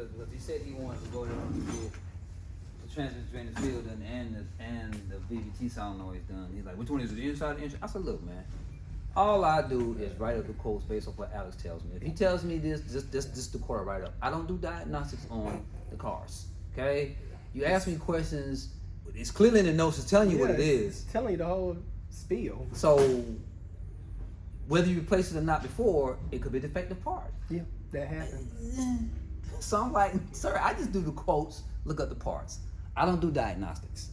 because he said he wanted to go there and get the transmission drainage field done and the VVT solenoid done. He's like, which one is it, the inside or the inside? I said, look, man, all I do is write up the quotes based off what Alex tells me. If he tells me this the quote I write up. I don't do diagnostics on the cars, okay? You ask me questions, it's clearly in the notes, it's telling you what it is. It's telling you the whole spiel. So, whether you replace it or not before, it could be a defective part. Yeah, that happens. So I'm like, sir, I just do the quotes, look up the parts. I don't do diagnostics.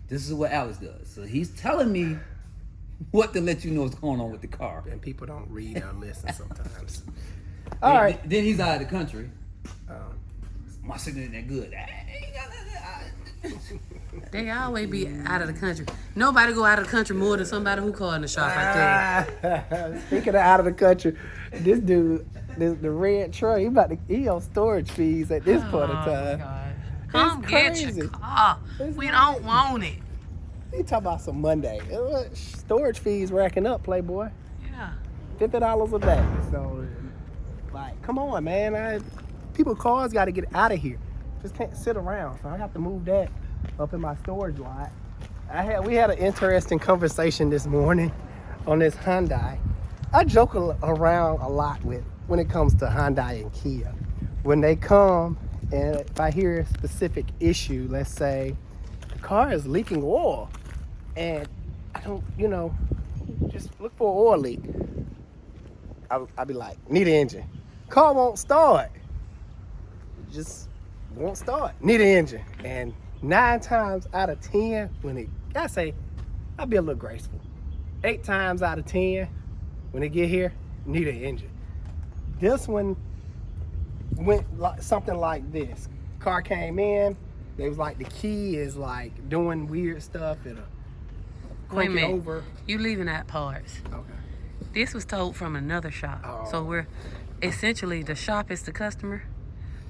This is what Alex does. So he's telling me what to let you know what's going on with the car. And people don't read or listen sometimes. All right. Then he's out of the country. My signal ain't that good. They always be out of the country. Nobody go out of the country more than somebody who called in the shop, I think. Speaking of out of the country, this dude, the red truck, he on storage fees at this point in time. God. Come get your car. We don't want it. You talking about some Monday. Storage fees racking up, Playboy. Yeah. $50 a day. So, like, come on, man. People's cars got to get out of here. Just can't sit around. So I got to move that up in my storage lot. We had an interesting conversation this morning on this Hyundai. I joke around a lot when it comes to Hyundai and Kia. When they come and if I hear a specific issue, let's say the car is leaking oil and I don't, just look for an oil leak. I'll be like, need an engine. Car won't start. Just won't start. Need an engine. And 9 times out of 10, I'll be a little graceful. 8 times out of 10, when they get here, need an engine. This one went like something like this. Car came in, they was like the key is like doing weird stuff. It'll crank it over. You leaving out parts. Okay. This was told from another shop. Oh. So we're essentially the shop is the customer,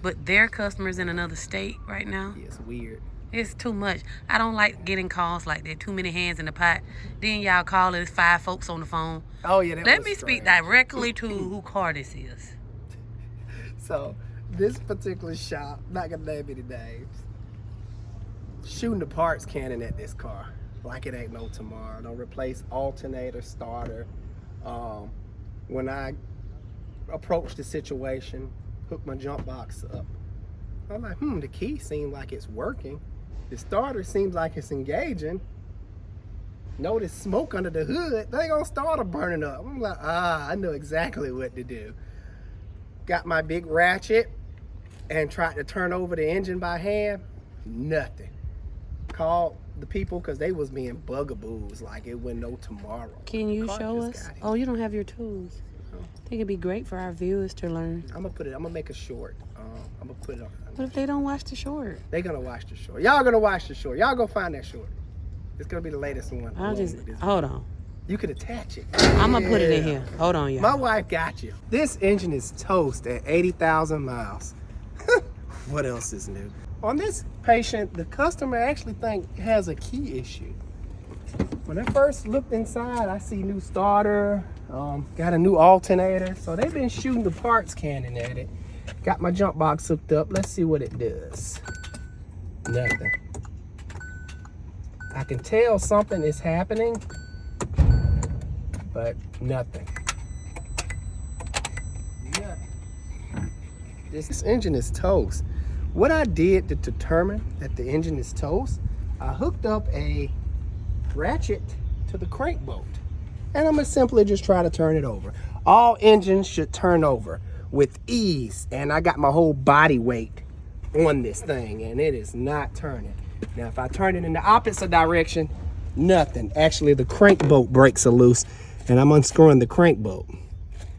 but their customer's in another state right now. Yeah, it's weird. It's too much. I don't like getting calls like that. Too many hands in the pot. Then y'all call it 5 folks on the phone. Oh yeah, Let me speak directly to who car this is. So this particular shop, not gonna name any names, shooting the parts cannon at this car like it ain't no tomorrow. Don't replace alternator, starter. When I approached the situation, hooked my jump box up. I'm like, the key seems like it's working. The starter seems like it's engaging. Notice smoke under the hood. They gonna start burning up. I'm like, I know exactly what to do. Got my big ratchet and tried to turn over the engine by hand. Nothing. Called the people because they was being bugaboos like it wasn't no tomorrow. Can you show us? Oh, you don't have your tools. I think it'd be great for our viewers to learn. I'm gonna make a short. I'm gonna put it on. What if they don't watch the short? They gonna watch the short. Y'all gonna watch the short. Y'all go find that short. It's gonna be the latest one. Hold on. You could attach it. I'm gonna put it in here. Hold on, y'all. My wife got you. This engine is toast at 80,000 miles. What else is new? On this patient, the customer actually has a key issue. When I first looked inside, I see new starter, got a new alternator. So they've been shooting the parts cannon at it. Got my jump box hooked up. Let's see what it does. Nothing. I can tell something is happening, but nothing. This engine is toast. What I did to determine that the engine is toast, I hooked up a ratchet to the crank bolt. And I'm gonna simply just try to turn it over. All engines should turn over with ease. And I got my whole body weight on this thing and it is not turning. Now, if I turn it in the opposite direction, nothing. Actually, the crank bolt brakes are loose and I'm unscrewing the crank bolt.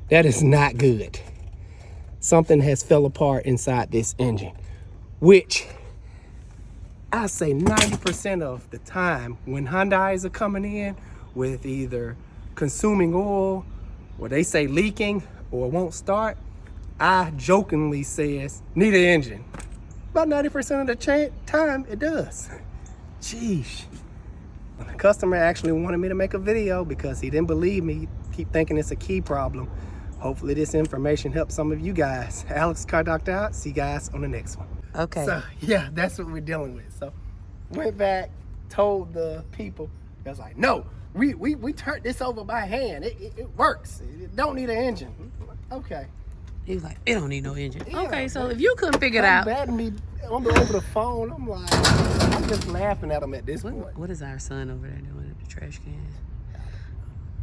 That is not good. Something has fell apart inside this engine, which I say 90% of the time when Hyundais are coming in with either consuming oil or they say leaking or won't start, I jokingly says, need an engine. About 90% of the time, it does. Jeez. The customer actually wanted me to make a video because he didn't believe me, keep thinking it's a key problem. hopefully this information helps some of you guys. Alex, Car Doctor out. See you guys on the next one. Okay. So, yeah, that's what we're dealing with. So, went back, told the people. They was like, no, we turned this over by hand. It works. It don't need an engine. Okay. He was like, it don't need no engine. Yeah, okay, so if you couldn't figure it I'm out. batting me over the phone. I'm like, I'm just laughing at him at this point. What is our son over there doing at the trash can?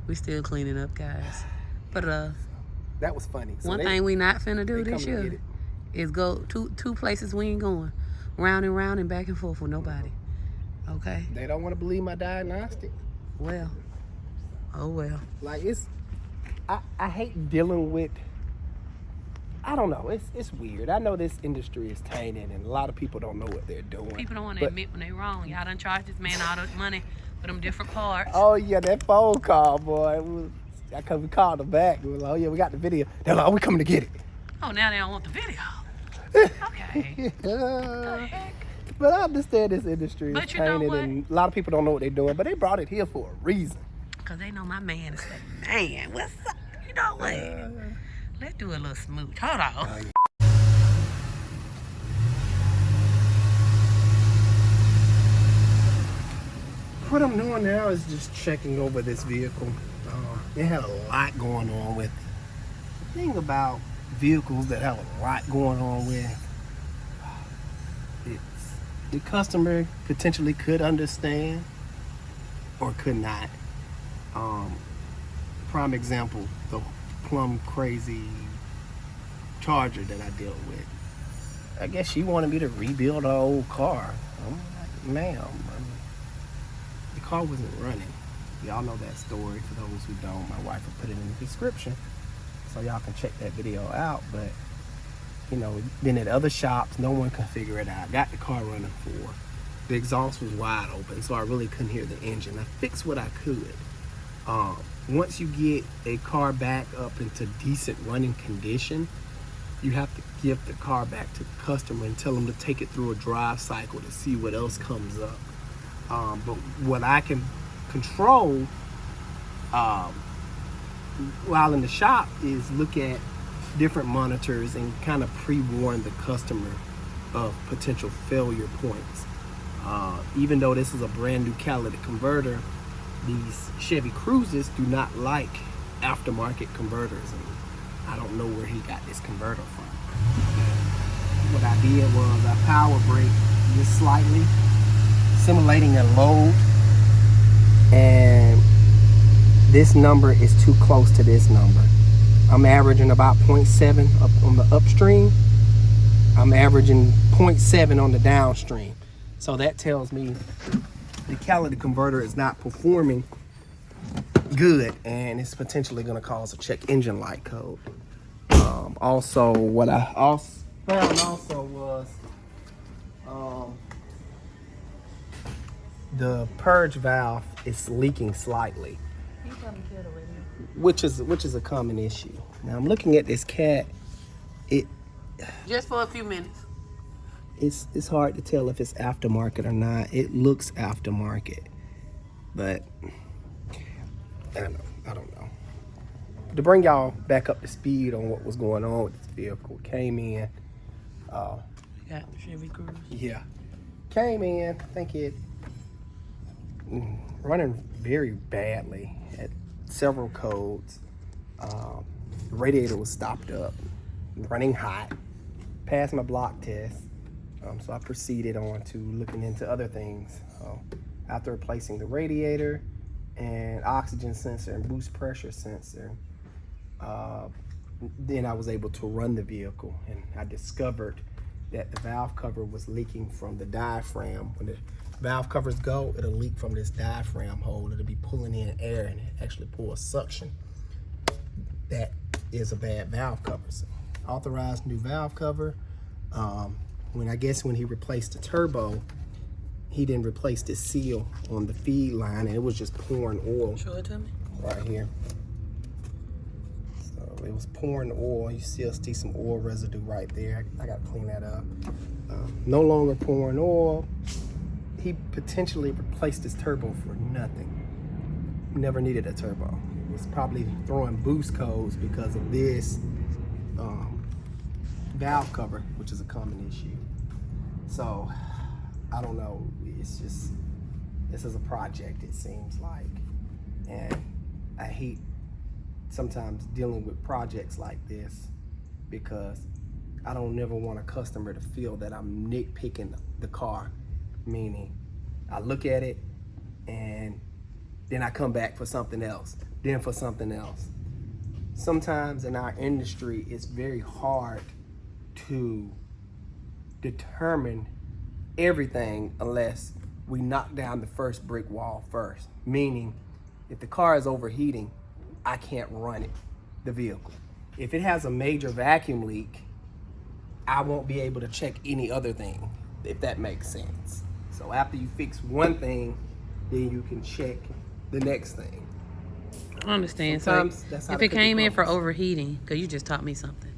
We still cleaning up, guys. But That was funny. So one thing we not finna do they this come to get year it. is go two places we ain't going. Round and round and back and forth with nobody. Okay? They don't want to believe my diagnostic. Well. Oh well. Like I hate dealing with. I don't know. It's weird. I know this industry is tainted, and a lot of people don't know what they're doing. People don't want to admit when they're wrong. Y'all done charged this man all this money for them different parts. Oh yeah, that phone call, boy. We called them back. We were like, oh yeah, we got the video. They're like, oh, we coming to get it. Oh, now they don't want the video. Okay. The heck? But I understand this industry is But you know tainted, what? and a lot of people don't know what they're doing. But they brought it here for a reason. Because they know my man is like, man, what's up? You know what? Let's do a little smooch. Hold on. What I'm doing now is just checking over this vehicle. It had a lot going on with it. The thing about vehicles that have a lot going on with, it's the customer potentially could understand or could not. Prime example, the plum crazy Charger that I dealt with. I guess she wanted me to rebuild her old car. I'm like, ma'am, the car wasn't running. Y'all know that story. For those who don't, my wife will put it in the description so y'all can check that video out. But you know, been at other shops, no one can figure it out. Got the car running for. The exhaust was wide open, so I really couldn't hear the engine. I fixed what I could. Once you get a car back up into decent running condition, you have to give the car back to the customer and tell them to take it through a drive cycle to see what else comes up. But what I can control while in the shop is look at different monitors and kind of pre-warn the customer of potential failure points. Even though this is a brand new catalytic converter, these Chevy Cruzes do not like aftermarket converters, and I don't know where he got this converter from. What I did was I power brake just slightly, simulating a load, and this number is too close to this number. I'm averaging about 0.7 up on the upstream. I'm averaging 0.7 on the downstream. So that tells me the catalytic converter is not performing good, and it's potentially going to cause a check engine light code. Also, what I found was the purge valve is leaking slightly, which is a common issue. Now I'm looking at this cat. Just for a few minutes. It's hard to tell if it's aftermarket or not. It looks aftermarket, but I don't know. To bring y'all back up to speed on what was going on with this vehicle, came in. Got Chevy Cruze. Yeah, came in. I think it running very badly at several codes. The radiator was stopped up, running hot. Passed my block test. So I proceeded on to looking into other things. After replacing the radiator and oxygen sensor and boost pressure sensor, then I was able to run the vehicle, and I discovered that the valve cover was leaking from the diaphragm. When the valve covers go, it'll leak from this diaphragm hole. It'll be pulling in air, and it actually pulls suction. That is a bad valve cover. So authorized new valve cover. When he replaced the turbo, he didn't replace the seal on the feed line, and it was just pouring oil. Show it to me. Right here. So it was pouring oil. You still see some oil residue right there. I gotta clean that up. No longer pouring oil. He potentially replaced his turbo for nothing. Never needed a turbo. was probably throwing boost codes because of this valve cover, which is a common issue. So I don't know, it's just, this is a project, it seems like, and I hate sometimes dealing with projects like this because I don't never want a customer to feel that I'm nitpicking the car, meaning I look at it and then I come back for something else, then for something else. Sometimes in our industry, it's very hard to determine everything unless we knock down the first brick wall first. Meaning, if the car is overheating, I can't run it, the vehicle. If it has a major vacuum leak, I won't be able to check any other thing, if that makes sense. So after you fix one thing, then you can check the next thing. I understand. Sometimes So that's how if the it came in for cookie overheating, because you just taught me something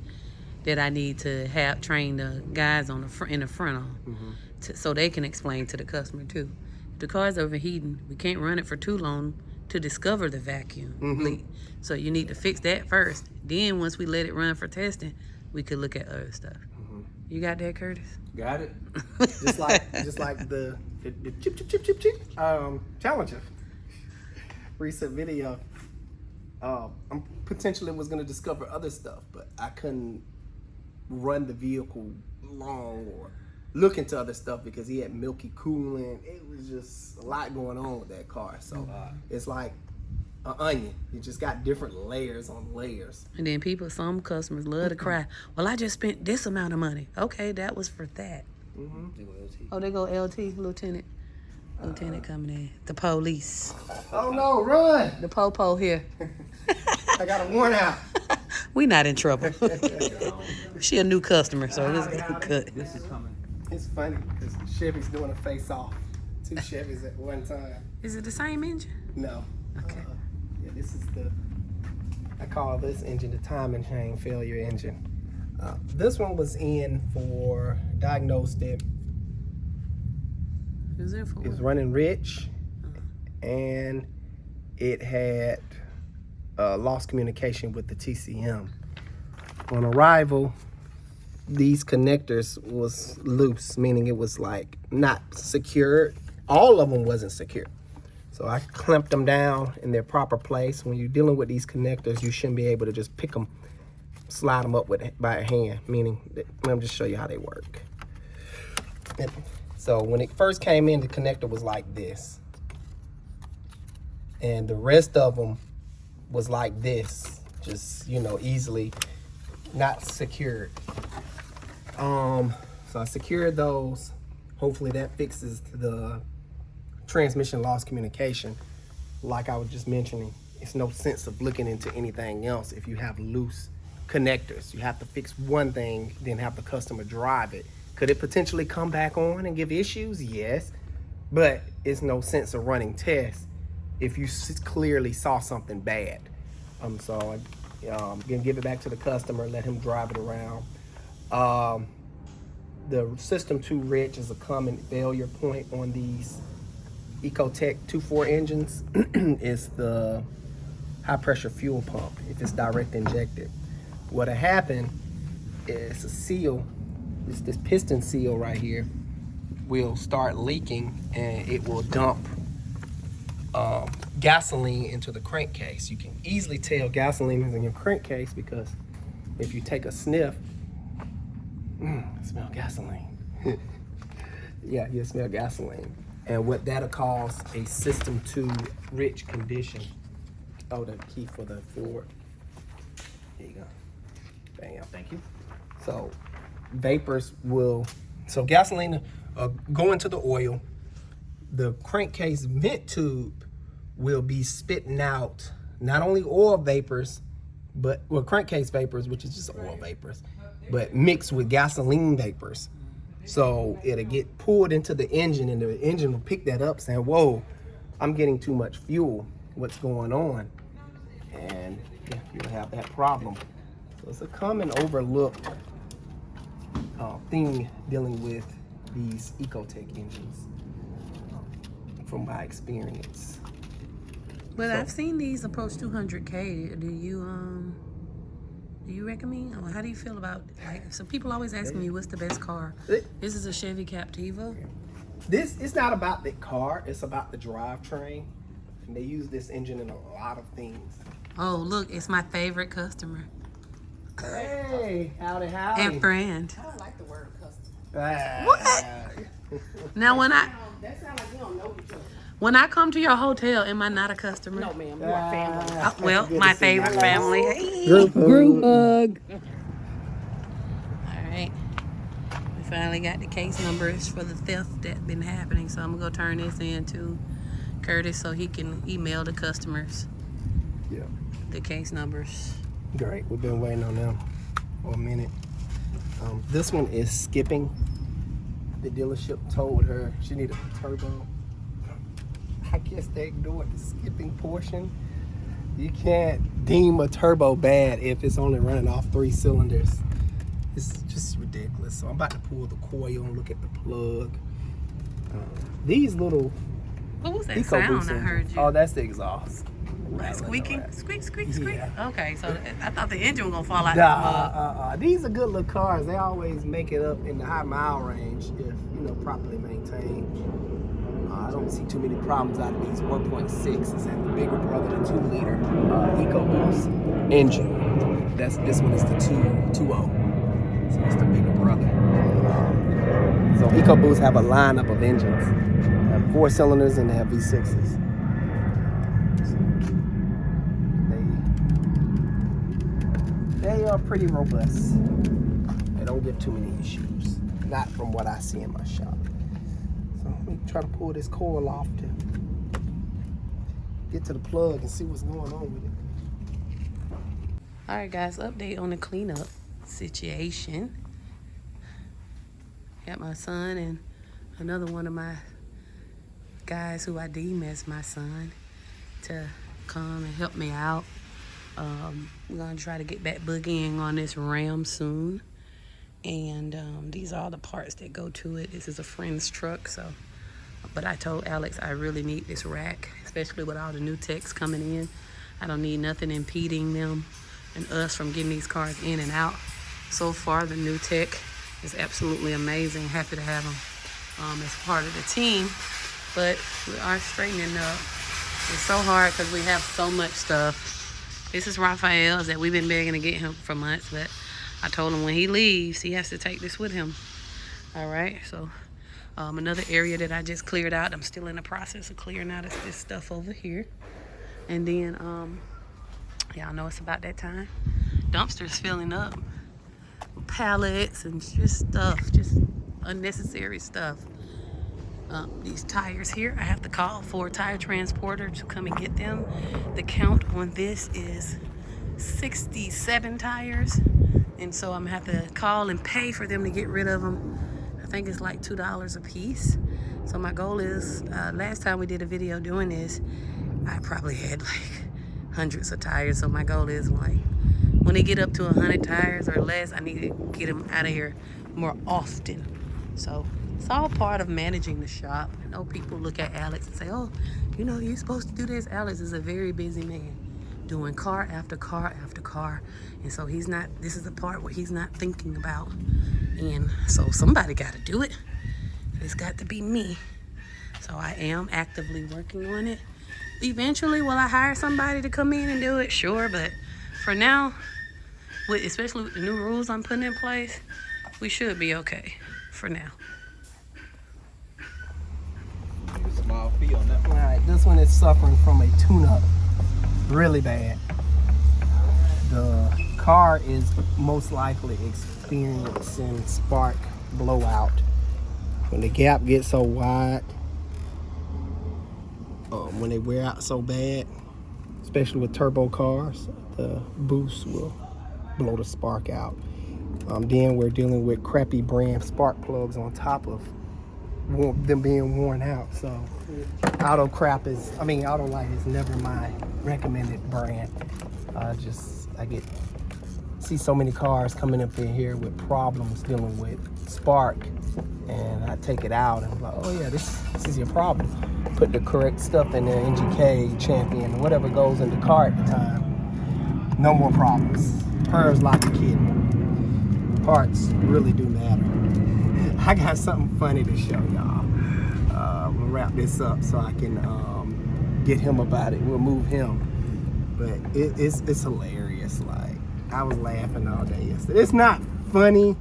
that I need to have train the guys on in the front on, so they can explain to the customer too. If the car's overheating, we can't run it for too long to discover the vacuum leak. So you need to fix that first. Then once we let it run for testing, we could look at other stuff. You got that, Curtis? Got it. just like the chip Challenger recent video. I'm potentially was gonna discover other stuff, but I couldn't run the vehicle long or look into other stuff because he had milky coolant. It was just a lot going on with that car. So it's like an onion. You just got different layers on layers. And then some customers love to cry. Well, I just spent this amount of money. Okay, that was for that. They go LT. Oh, they go LT, Lieutenant coming in. The police. Oh no, run! The po-po here. I got a warrant out. We not in trouble. She a new customer, so it's gonna cut. This is coming. It's funny because Chevy's doing a face-off. 2 Chevys at one time. Is it the same engine? No. Okay. Yeah, this is I call this engine the timing chain failure engine. This one was in for Diagnosing. Who's in for It was what? running rich, and it had lost communication with the TCM. On arrival, these connectors was loose, meaning it was like not secured. All of them wasn't secure. So I clamped them down in their proper place. When you're dealing with these connectors, you shouldn't be able to just pick them, slide them up by hand, meaning, let me just show you how they work. So when it first came in, the connector was like this. And the rest of them was like this, just, easily not secured. So I secured those. Hopefully that fixes the transmission loss communication. Like I was just mentioning, it's no sense of looking into anything else if you have loose connectors. You have to fix one thing, then have the customer drive it. Could it potentially come back on and give issues? Yes, but it's no sense of running tests if you clearly saw something bad. So I'm gonna give it back to the customer, let him drive it around. The system 2 rich is a common failure point on these Ecotech 2.4 engines. Is the high pressure fuel pump if it's direct injected. What'll happen is a seal, this piston seal right here, will start leaking and it will dump gasoline into the crankcase. You can easily tell gasoline is in your crankcase because if you take a sniff, smell gasoline. Yeah, you smell gasoline. And what that'll cause a system 2 rich condition. Oh, the key for the Ford. There you go. Bam. Thank you. So vapors so gasoline go into the oil. The crankcase vent tube will be spitting out not only oil vapors, crankcase vapors, which is just oil vapors, but mixed with gasoline vapors. So it'll get pulled into the engine and the engine will pick that up saying, whoa, I'm getting too much fuel. What's going on? And you'll have that problem. So it's a common overlooked thing dealing with these Ecotech engines from my experience. But So- I've seen these approach 200K. Do you recommend? Or how do you feel about, like, so people always asking me what's the best car? This is a Chevy Captiva. This, it's not about the car, it's about the drivetrain. And they use this engine in a lot of things. Oh, look, it's my favorite customer Hey, howdy. and friend. I don't like the word custom. What? Now, That sounds like we don't know each other. when I come to your hotel, am I not a customer? No, ma'am, you are family. Well, Good to my see favorite you. family. Hey. Group hug. All right. We finally got the case numbers for the theft that's been happening, so I'm gonna go turn this in to Curtis so he can email the customers Yeah. the case numbers. Great. We've been waiting on them for a minute. This one is skipping. The dealership told her she needed a turbo. I guess they ignored the skipping portion. You can't deem a turbo bad if it's only running off 3 cylinders. It's just ridiculous. So I'm about to pull the coil and look at the plug. These little What was that EcoBoost sound I engines. heard you? Oh, that's the exhaust. Squeaking? Squeak, squeak, squeak. Yeah. Okay, so I thought the engine was gonna fall out the plug. These are good little cars. They always make it up in the high mile range if properly maintained. I don't see too many problems out of these 1.6s and the bigger brother, the 2-liter EcoBoost engine. This one is the 2.0, so it's the bigger brother. So EcoBoost have a lineup of engines. They have 4 cylinders and they have V6s. They are pretty robust. They don't give too many issues. Not from what I see in my shop. So let me try to pull this coil off to get to the plug and see what's going on with it. All right, guys, update on the cleanup situation. Got my son and another one of my guys who I deem as my son to come and help me out. We're gonna try to get back boogieing on this Ram soon. And these are all the parts that go to it. This is a friend's truck, but I told Alex I really need this rack, especially with all the new techs coming in. I don't need nothing impeding them and us from getting these cars in and out. So far, the new tech is absolutely amazing. Happy to have them as part of the team, but we are straightening up. It's so hard because we have so much stuff. This is Raphael's that we've been begging to get him for months, but I told him when he leaves, he has to take this with him. All right, so another area that I just cleared out, I'm still in the process of clearing out, is this stuff over here. And then, y'all know it's about that time. Dumpsters filling up. Pallets and just stuff, just unnecessary stuff. These tires here, I have to call for a tire transporter to come and get them. The count on this is 67 tires, and so I'm gonna have to call and pay for them to get rid of them. I think it's like $2 a piece. So my goal is, last time we did a video doing this, I probably had like hundreds of tires. So my goal is, like, when they get up to 100 tires or less, I need to get them out of here more often. So it's all part of managing the shop. I know people look at Alex and say, oh, you're supposed to do this. Alex is a very busy man, doing car after car after car. And so this is the part where he's not thinking about. And so somebody got to do it. It's got to be me. So I am actively working on it. Eventually, will I hire somebody to come in and do it? Sure, but for now, especially with the new rules I'm putting in place, we should be okay for now. Small fee on that. All right, this one is suffering from a tune-up really bad. The car is most likely experiencing spark blowout. When the gap gets so wide, when they wear out so bad, especially with turbo cars, the boost will blow the spark out. Then we're dealing with crappy brand spark plugs on top of them being worn out. So Autolight is never my recommended brand. I see so many cars coming up in here with problems dealing with spark And I take it out and I'm like, oh yeah, this is your problem. Put the correct stuff in there, NGK, Champion, whatever goes in the car at the time. No more problems. Hers like a kid. Parts really do matter. I got something funny to show y'all. We'll wrap this up so I can get him about it. We'll move him. But it's hilarious. Like, I was laughing all day yesterday. It's not funny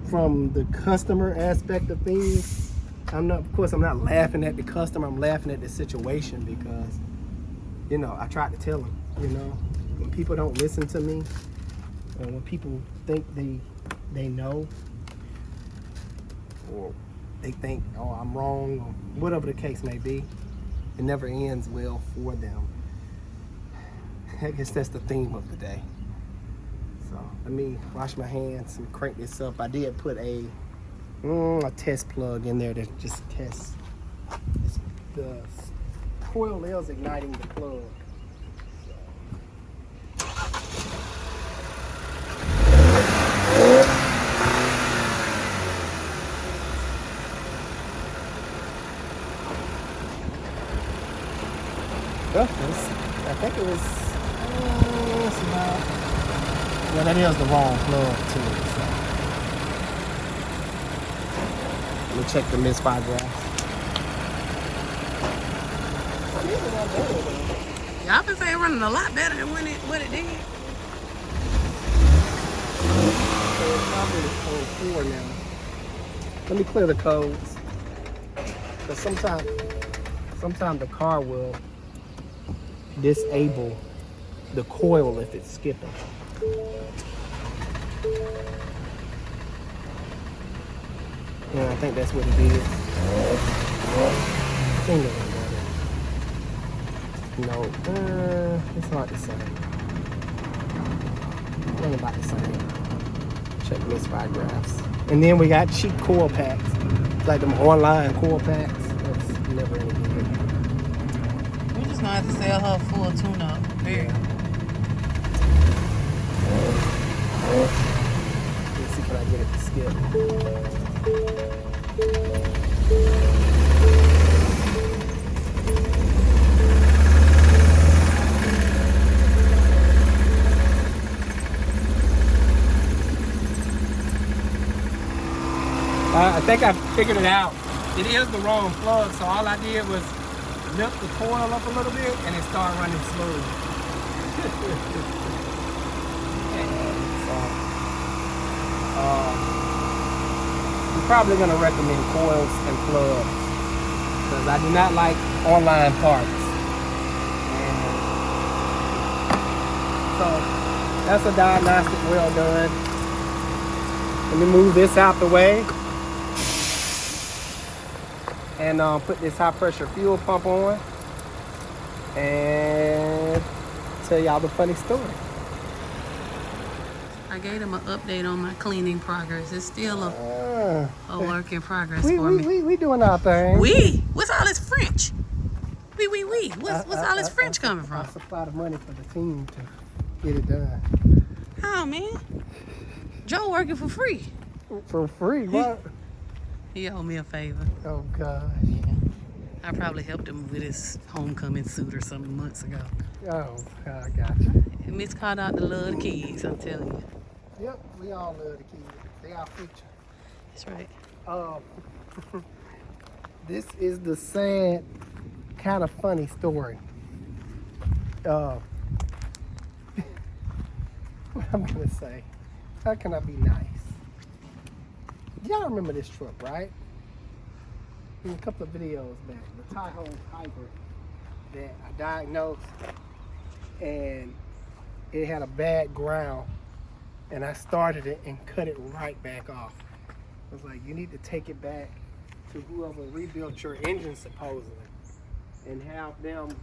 from the customer aspect of things. Of course, I'm not laughing at the customer. I'm laughing at the situation because, you know, I tried to tell them, you know, when people don't listen to me, or when people think they know, or they think, oh, I'm wrong, or whatever the case may be, it never ends well for them. I guess that's the theme of the day. So let me wash my hands and crank this up. I did put a test plug in there to just test the coil is igniting the plug. Well, I think it was it's about, well, that is the wrong plug too. So. Let me check the misfire graph. Y'all been saying running a lot better than what it did. So it's probably code 4 now. Let me clear the codes. Because sometimes the car will disable the coil if it's skipping. Yeah, I think that's what it is. I think no, it's not the same. It's only about the same. Check misfire graphs. And then we got cheap coil packs. It's like them online coil packs. That's never any good. We're just gonna have to sell her full tune-up. Period. Let's see, can I get it to skip? I think I figured it out. It is the wrong plug, so all I did was lift the coil up a little bit and it started running smooth. I'm probably gonna recommend coils and plugs because I do not like online parts. And so that's a diagnostic well done. Let me move this out the way and put this high pressure fuel pump on and tell y'all the funny story. I gave them an update on my cleaning progress. It's still a work in progress we, for me. We doing our thing. What's all this French? What's all this French coming I from? supply the money for the team to get it done. Oh man, Joe working for free. For free? What? He owed me a favor. Oh gosh. I probably helped him with his homecoming suit or something months ago. Oh, I got you. And Miss called out the love of the kids, I'm telling you. Yep, we all love the kids. They our future. That's right. This is the sad, kind of funny story. What I'm gonna say? How can I be nice? Y'all remember this truck, right? In a couple of videos back, the Tahoe Hybrid that I diagnosed, and it had a bad ground, and I started it and cut it right back off. I was like, you need to take it back to whoever rebuilt your engine supposedly, and have them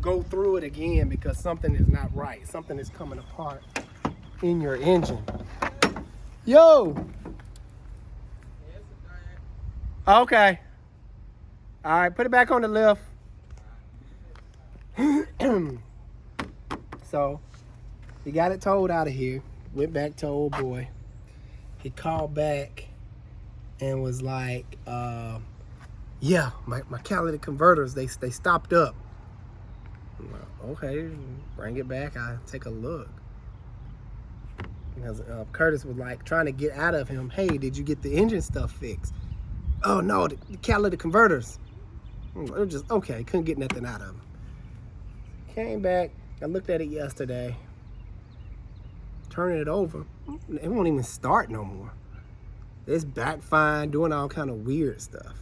go through it again because something is not right. Something is coming apart in your engine. Yo! Okay. All right, put it back on the lift. So, he got it towed out of here. Went back to old boy. He called back and was like, yeah, my catalytic converters, they stopped up. I'm like, okay, bring it back. I'll take a look. Because Curtis was like trying to get out of him, hey, did you get the engine stuff fixed? Oh no, the catalytic converters. It was just, okay, couldn't get nothing out of him. Came back, I looked at it yesterday. Turning it over, it won't even start no more. It's back fine, doing all kind of weird stuff.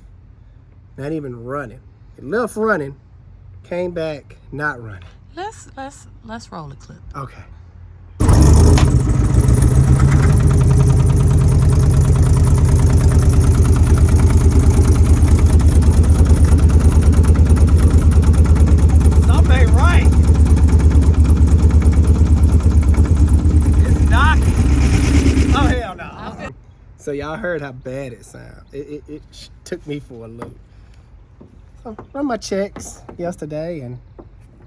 Not even running. It left running, came back not running. Let's roll the clip. Okay. Something ain't right. It's knocking. Oh hell no. Okay. So y'all heard how bad it sounds. It took me for a loop. So run my checks yesterday and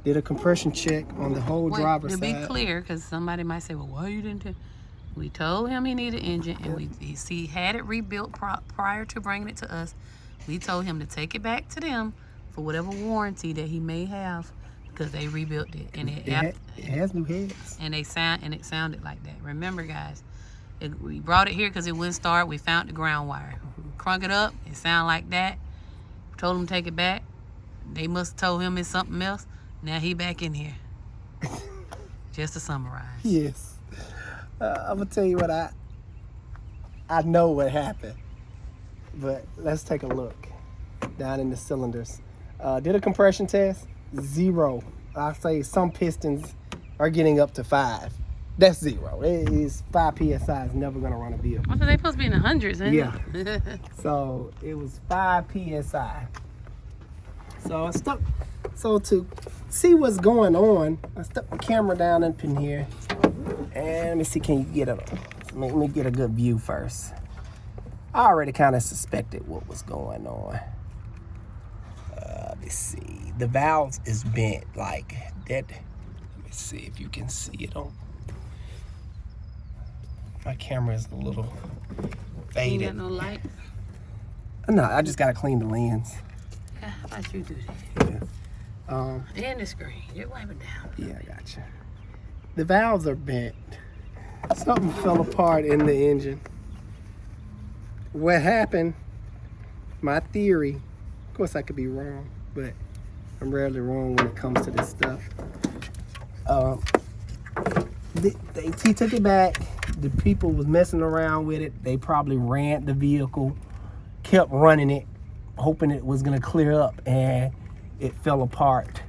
did a compression check on the whole driver's to side. be clear, because somebody might say, well, why you didn't we told him he needed an engine, and he had it rebuilt prior to bringing it to us. We told him to take it back to them for whatever warranty that he may have, because they rebuilt it, and it has new heads. And it sounded like that. Remember, guys, we brought it here because it wouldn't start. We found the ground wire, crunk it up. It sounded like that. Told him to take it back. They must have told him it's something else. Now he back in here. Just to summarize. Yes. I'm gonna tell you what I know what happened, but let's take a look down in the cylinders. Did a compression test, 0. I say some pistons are getting up to 5. That's 0. It is 5 psi is never gonna run a vehicle. I thought they supposed to be in the hundreds, ain't Yeah. it? So it was 5 psi. So I stuck. So to see what's going on, I stuck the camera down up in here. And let me see, can you get it? Let me get a good view first. I already kind of suspected what was going on. Let me see. The valves is bent like that. Let me see if you can see it on. My camera is a little faded. Ain't got no light. No, I just gotta clean the lens. Yeah, how about you do that? Yeah. And the screen. Just wipe it down. Yeah, I gotcha. The valves are bent. Something fell apart in the engine. What happened, my theory, of course I could be wrong, but I'm rarely wrong when it comes to this stuff. He took it back. The people was messing around with it. They probably ran the vehicle, kept running it, hoping it was gonna clear up, and it fell apart.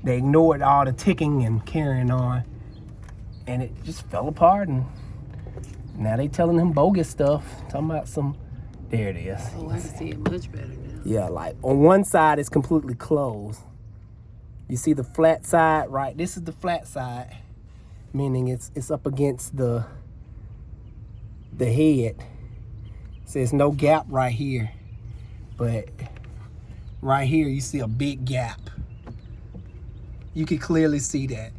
They ignored all the ticking and carrying on, and it just fell apart. And now they telling him bogus stuff, talking about some. There it is. Oh, I can see it much better now. Yeah, like on one side it's completely closed. You see the flat side, right? This is the flat side, meaning it's up against the head. So there's no gap right here, but right here you see a big gap. You can clearly see that.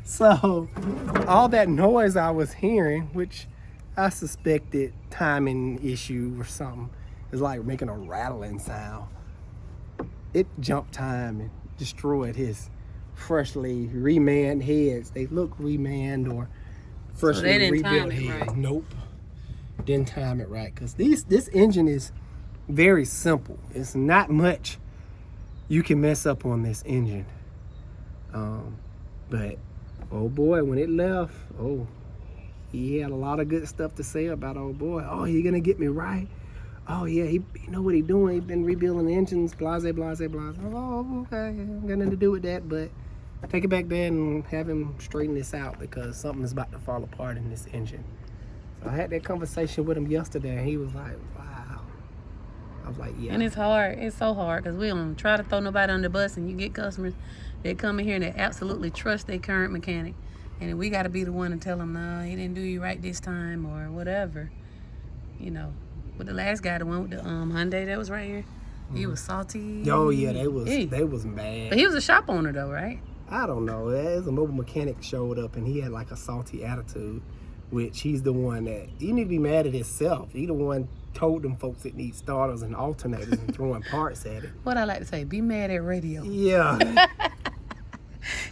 So all that noise I was hearing, which I suspected timing issue or something, is like making a rattling sound. It jumped time and destroyed his freshly remanned heads. They look remanned or freshly they didn't rebuilt time it heads. right. Nope, didn't time it right, because this engine is very simple. It's not much you can mess up on this engine. But oh boy, when it left, oh, he had a lot of good stuff to say about old boy. Oh, he gonna get me right. Oh yeah, he know what he doing. He been rebuilding engines, blase, blase, blase. Oh, okay, got nothing to do with that, but take it back there and have him straighten this out, because something is about to fall apart in this engine. So I had that conversation with him yesterday, and he was like, wow. I was like, yeah. And it's hard. It's so hard, because we don't try to throw nobody under the bus, and you get customers that come in here and they absolutely trust their current mechanic. And we got to be the one to tell them, no, he didn't do you right this time or whatever. You know, but the last guy, the one with the Hyundai that was right here, he was salty. Oh yeah, they was mad. But he was a shop owner though, right? I don't know. As a mobile mechanic showed up and he had like a salty attitude. which he's the one that, he need to be mad at himself. He the one told them folks that need starters and alternators and throwing parts at it. What I like to say, be mad at radio. Yeah.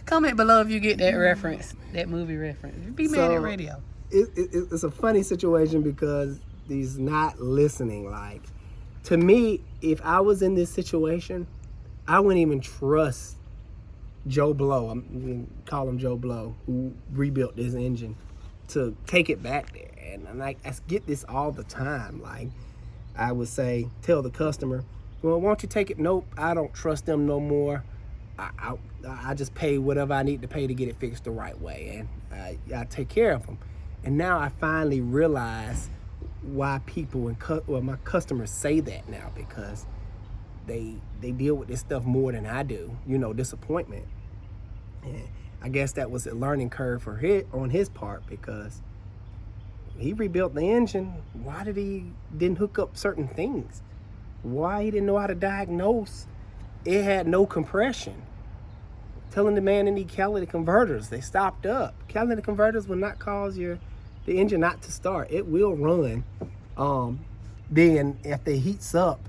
Comment below if you get that reference, that movie reference. Be mad at radio. It's a funny situation because he's not listening. Like, to me, if I was in this situation, I wouldn't even trust Joe Blow, I'm gonna call him Joe Blow, who rebuilt this engine, to take it back there. And I get this all the time. Like, I would say, tell the customer, well, why don't you take it? Nope, I don't trust them no more. I just pay whatever I need to pay to get it fixed the right way, and I take care of them. And now I finally realize why people and my customers say that now, because they deal with this stuff more than I do. Disappointment. And I guess that was a learning curve on his part, because he rebuilt the engine. Why didn't hook up certain things? Why he didn't know how to diagnose? It had no compression. Telling the man they need catalytic converters, they stopped up. Catalytic converters will not cause the engine not to start. It will run. Then if it heats up,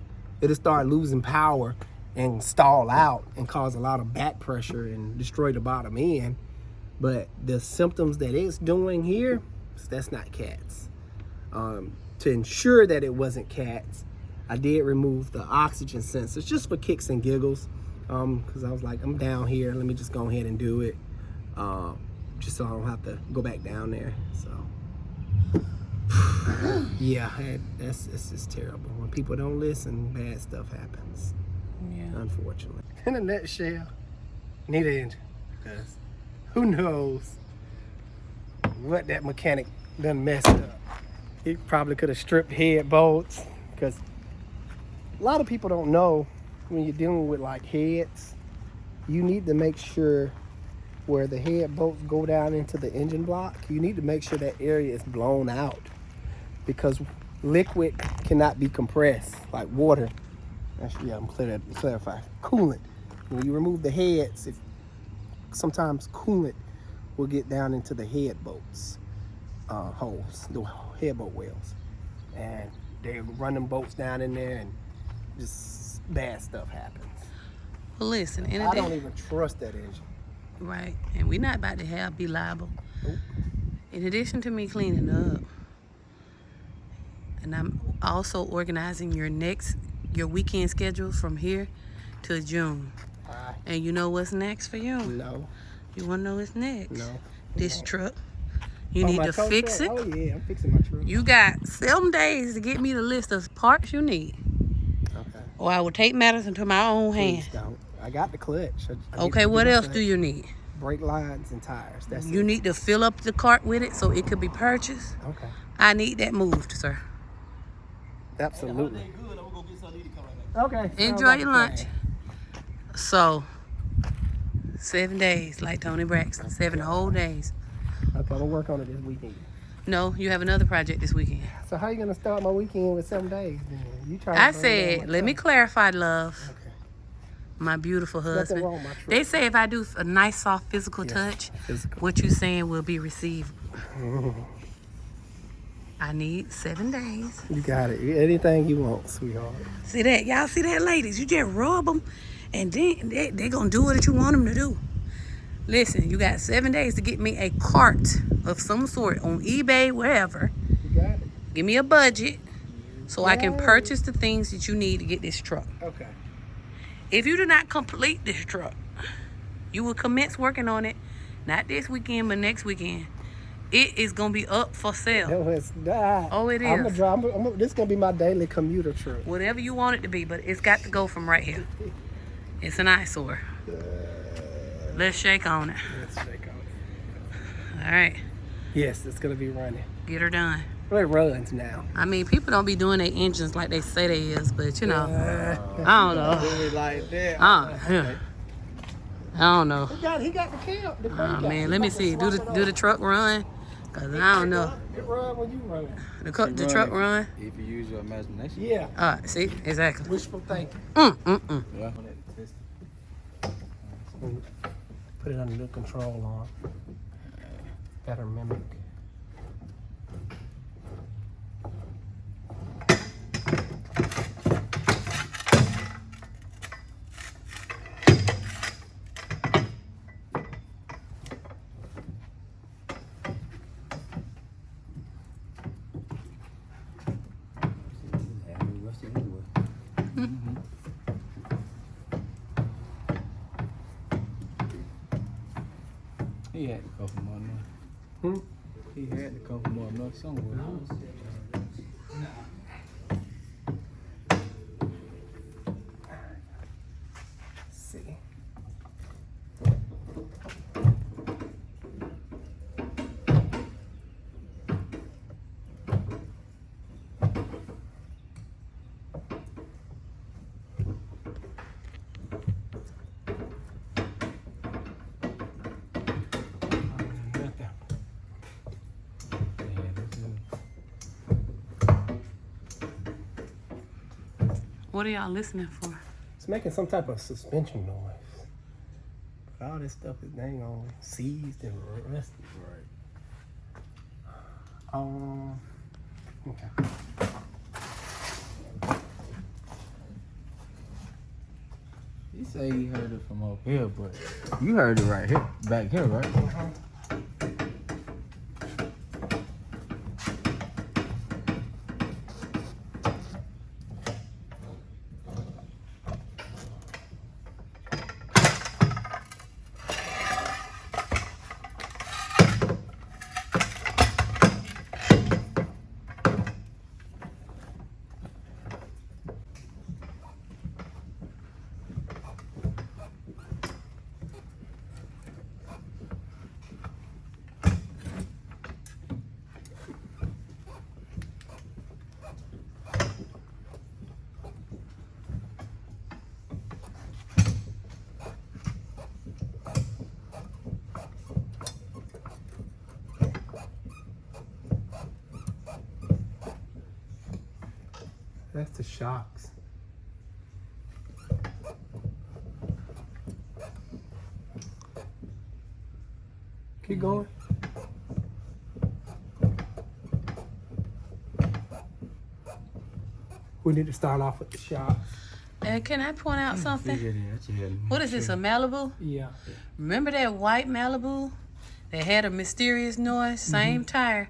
it'll start losing power and stall out and cause a lot of back pressure and destroy the bottom end. But the symptoms that it's doing here, that's not cats. To ensure that it wasn't cats, I did remove the oxygen sensors just for kicks and giggles, because I was like, I'm down here, let me just go ahead and do it, just so I don't have to go back down there. So yeah, it's just terrible. When people don't listen, bad stuff happens. Yeah. Unfortunately. In a nutshell, need an engine, because who knows what that mechanic done messed up. He probably could have stripped head bolts, because a lot of people don't know, when you're dealing with like heads, you need to make sure where the head bolts go down into the engine block, you need to make sure that area is blown out, because liquid cannot be compressed like water. Actually, yeah, I'm clarifying. Coolant. When you remove the heads, sometimes coolant will get down into the head bolts holes, the head bolt wells, and they run them bolts down in there, and just bad stuff happens. Well, listen, I don't even trust that engine. Right, and we're not about to be liable. Nope. In addition to me cleaning up, and I'm also organizing your weekend schedule from here to June. And you know what's next for you? No. You want to know what's next? No. This truck. You need to fix it. Oh yeah, I'm fixing my truck. You got 7 days to get me the list of parts you need. Okay. Or I will take matters into my own hands. Please don't. I got the clutch. Okay, what else do you need? Brake lines and tires. That's it. You need to fill up the cart with it so it could be purchased. Okay. I need that moved, sir. Absolutely. Okay. Enjoy your lunch. So, 7 days, like Tony Braxton. 7 whole days. Okay, we'll work on it this weekend. No, you have another project this weekend. So how you gonna start my weekend with 7 days? Then? You trying? I said, let me clarify, love. Okay. My beautiful Nothing husband. wrong with my truck. They say if I do a nice, soft physical touch, what you saying will be received. I need 7 days. You got it. Anything you want, sweetheart. See that? Y'all see that, ladies? You just rub them, and then they going to do what you want them to do. Listen, you got 7 days to get me a cart of some sort on eBay, wherever. You got it. Give me a budget so I can purchase the things that you need to get this truck. Okay. If you do not complete this truck, you will commence working on it, not this weekend, but next weekend. It is going to be up for sale. No, it's not. Oh, it is. I'm gonna drive. This is gonna be my daily commuter truck. Whatever you want it to be, but it's got to go from right here. It's an eyesore. Let's shake on it. Let's shake on it. All right. Yes, it's gonna be running. Get her done. Well, it runs now. I mean, people don't be doing their engines like they say they is, but you know, I don't know. Really like that. Yeah. I don't know. He got the cam. Oh man, let me see. Do the truck run? Cause I don't know. It run when you run it. The truck run? If you use your imagination. Yeah. See, exactly. Wishful thinking. Yeah. Put it under the control arm. Better mimic. He had to come from more north. He had to come from more north somewhere. See. What are y'all listening for? It's making some type of suspension noise. But all this stuff is dang on seized and rusted. Right. Okay. He say he heard it from up here, but you heard it right here, back here, right? That's the shocks. Keep going. We need to start off with the shocks. And can I point out something? Figured it, you had to What is this, a Malibu? Yeah. Remember that white Malibu that had a mysterious noise? Same tire.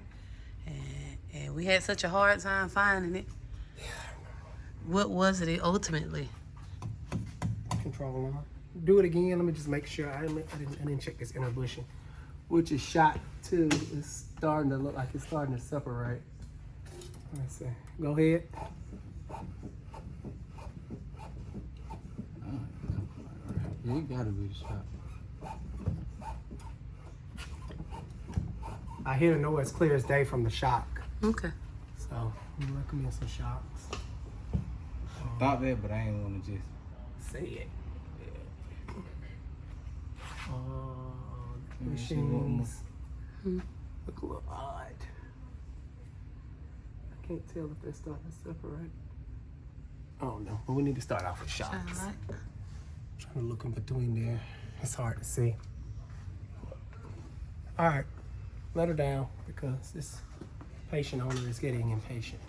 And we had such a hard time finding it. What was it ultimately? Control arm. Do it again. Let me just make sure. I didn't check this inner bushing, which is shot 2. It's starting to look like it's starting to separate. Let's see. Go ahead. Yeah, you gotta be the shot. I hear the noise clear as day from the shock. Okay. So we recommend some shocks. Thought that, but I ain't wanna just Say it. Let me see what Machines look a little odd. I can't tell if they're starting to separate. Oh no, but we need to start off with shocks. Shine light. Trying to look in between there. It's hard to see. All right, let her down because this patient owner is getting impatient.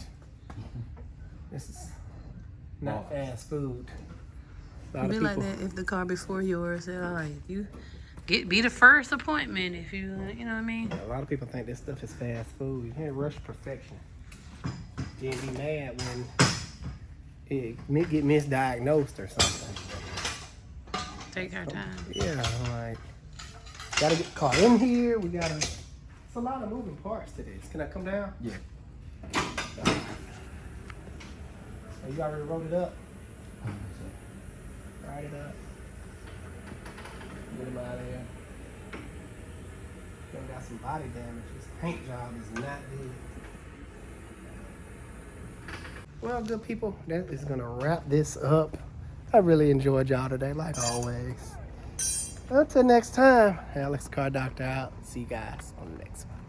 This is not fast food. A lot of Be like people- that if the car before yours said, all right, you be the first appointment if you know what I mean? A lot of people think this stuff is fast food. You can't rush perfection. You can't be mad when it may get misdiagnosed or something. Take our time. Yeah, like, gotta get the car in here. We gotta. It's a lot of moving parts to this. Can I come down? yeah. Oh, you already wrote it up? Write it up. Get him out of there. Still got some body damage. This paint job is not good. Well, good people, that is gonna wrap this up. I really enjoyed y'all today, like always. Until next time, Alex Car Doctor out. See you guys on the next one.